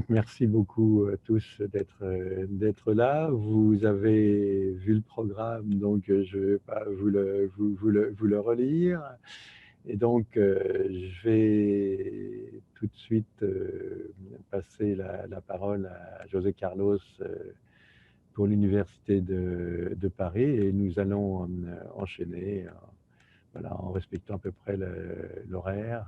Donc, merci beaucoup à tous d'être là. Vous avez vu le programme, donc je ne vais pas vous le relire. Et donc, je vais tout de suite passer la parole à José Carlos pour l'Université de Paris et nous allons enchaîner voilà, en respectant à peu près l'horaire.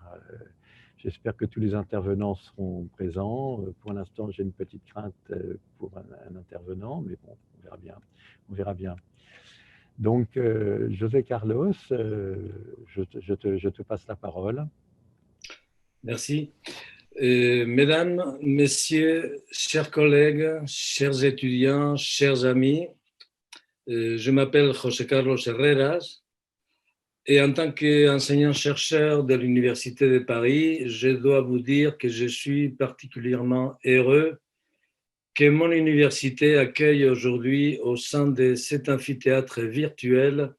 J'espère que tous les intervenants seront présents. Pour l'instant, j'ai une petite crainte pour un intervenant, mais bon, on verra bien. On verra bien. Donc, José Carlos, je te passe la parole. Merci. Mesdames, Messieurs, chers collègues, chers étudiants, chers amis, je m'appelle José Carlos Herreras et en tant qu'enseignant-chercheur de l'Université de Paris, je dois vous dire que je suis particulièrement heureux que mon université accueille aujourd'hui au sein de cet amphithéâtre virtuel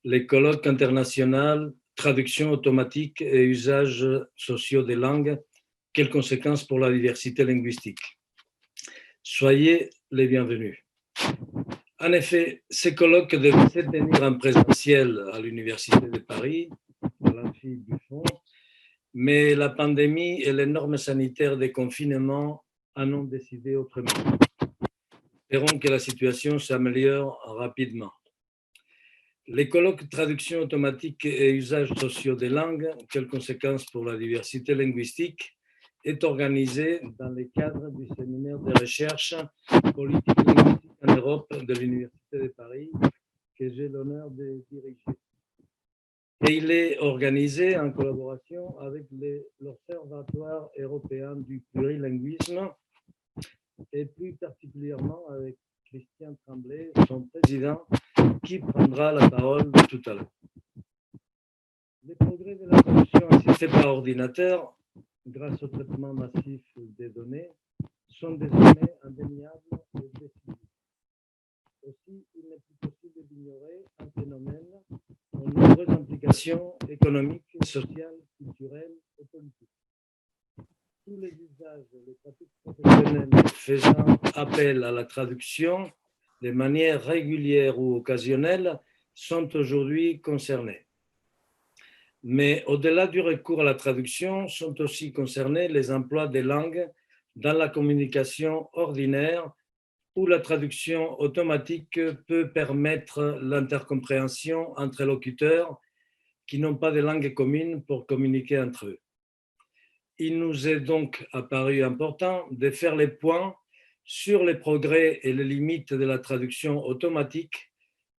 les colloques internationaux traduction automatique et usages sociaux des langues. Quelles conséquences pour la diversité linguistique? Soyez les bienvenus. En effet, ces colloques devaient se tenir en présentiel à l'Université de Paris, à l'amphi Buffon, mais la pandémie et les normes sanitaires des confinements en ont décidé autrement. Espérons que la situation s'améliore rapidement. Les colloques traduction automatique et usages sociaux des langues, quelles conséquences pour la diversité linguistique, est organisé dans le cadre du séminaire de recherche politique linguistique en Europe de l'Université de Paris que j'ai l'honneur de diriger. Et il est organisé en collaboration avec l'Observatoire européen du plurilinguisme et plus particulièrement avec Christian Tremblay, son président, qui prendra la parole tout à l'heure. Les progrès de la traduction assistée par ordinateur, grâce au traitement massif des données, sont désormais indéniables et décisifs. Aussi, il n'est plus possible d'ignorer un phénomène aux nombreuses implications économiques, sociales, culturelles et politiques. Tous les usages, les pratiques professionnelles faisant appel à la traduction de manière régulière ou occasionnelle sont aujourd'hui concernés. Mais au-delà du recours à la traduction, sont aussi concernés les emplois des langues dans la communication ordinaire où la traduction automatique peut permettre l'intercompréhension entre locuteurs qui n'ont pas de langue commune pour communiquer entre eux. Il nous est donc apparu important de faire les points sur les progrès et les limites de la traduction automatique,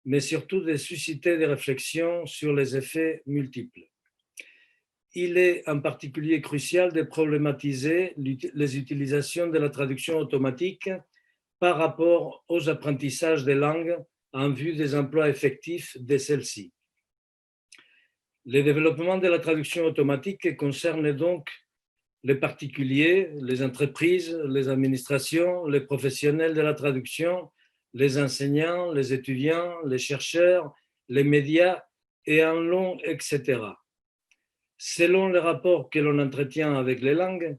mais surtout de susciter des réflexions sur les effets multiples. Il est en particulier crucial de problématiser les utilisations de la traduction automatique par rapport aux apprentissages des langues en vue des emplois effectifs de celles-ci. Le développement de la traduction automatique concerne donc les particuliers, les entreprises, les administrations, les professionnels de la traduction, les enseignants, les étudiants, les chercheurs, les médias et en long, etc. Selon les rapports que l'on entretient avec les langues,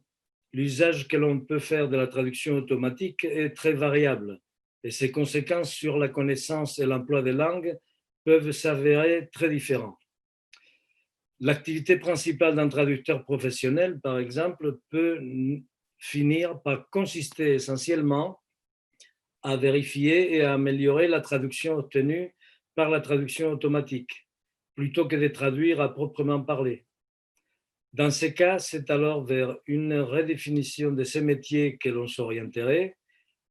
l'usage que l'on peut faire de la traduction automatique est très variable et ses conséquences sur la connaissance et l'emploi des langues peuvent s'avérer très différentes. L'activité principale d'un traducteur professionnel, par exemple, peut finir par consister essentiellement à vérifier et à améliorer la traduction obtenue par la traduction automatique, plutôt que de traduire à proprement parler. Dans ces cas, c'est alors vers une redéfinition de ces métiers que l'on s'orienterait,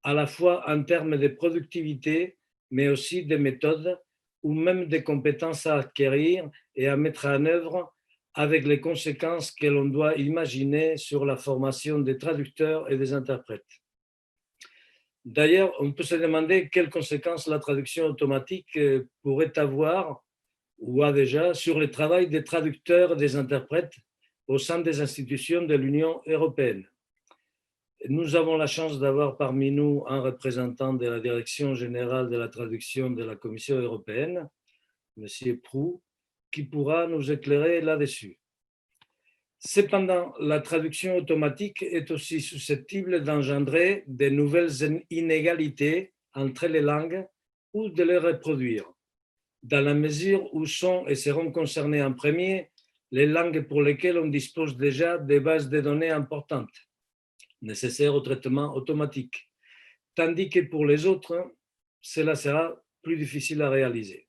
à la fois en termes de productivité, mais aussi de méthodes ou même des compétences à acquérir et à mettre en œuvre avec les conséquences que l'on doit imaginer sur la formation des traducteurs et des interprètes. D'ailleurs, on peut se demander quelles conséquences la traduction automatique pourrait avoir ou a déjà sur le travail des traducteurs et des interprètes au sein des institutions de l'Union européenne. Nous avons la chance d'avoir parmi nous un représentant de la Direction générale de la traduction de la Commission européenne, M. Proux, qui pourra nous éclairer là-dessus. Cependant, la traduction automatique est aussi susceptible d'engendrer de nouvelles inégalités entre les langues ou de les reproduire, dans la mesure où sont et seront concernées en premier les langues pour lesquelles on dispose déjà des bases de données importantes, nécessaires au traitement automatique, tandis que pour les autres, cela sera plus difficile à réaliser.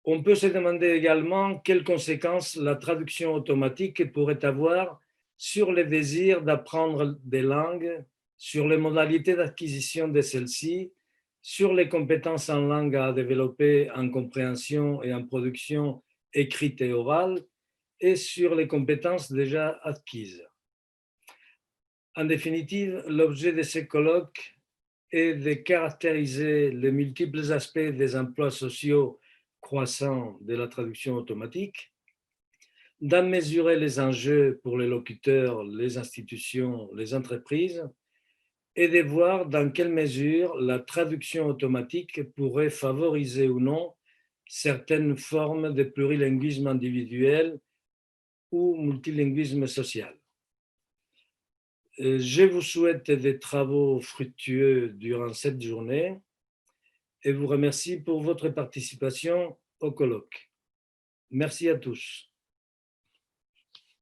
On peut se demander également quelles conséquences la traduction automatique pourrait avoir sur le désir d'apprendre des langues, sur les modalités d'acquisition de celles-ci, sur les compétences en langue à développer en compréhension et en production écrite et orale, et sur les compétences déjà acquises. En définitive, l'objet de ce colloque est de caractériser les multiples aspects des emplois sociaux croissants de la traduction automatique, d'en mesurer les enjeux pour les locuteurs, les institutions, les entreprises, et de voir dans quelle mesure la traduction automatique pourrait favoriser ou non certaines formes de plurilinguisme individuel ou multilinguisme social. Je vous souhaite des travaux fructueux durant cette journée et vous remercie pour votre participation au colloque. Merci à tous.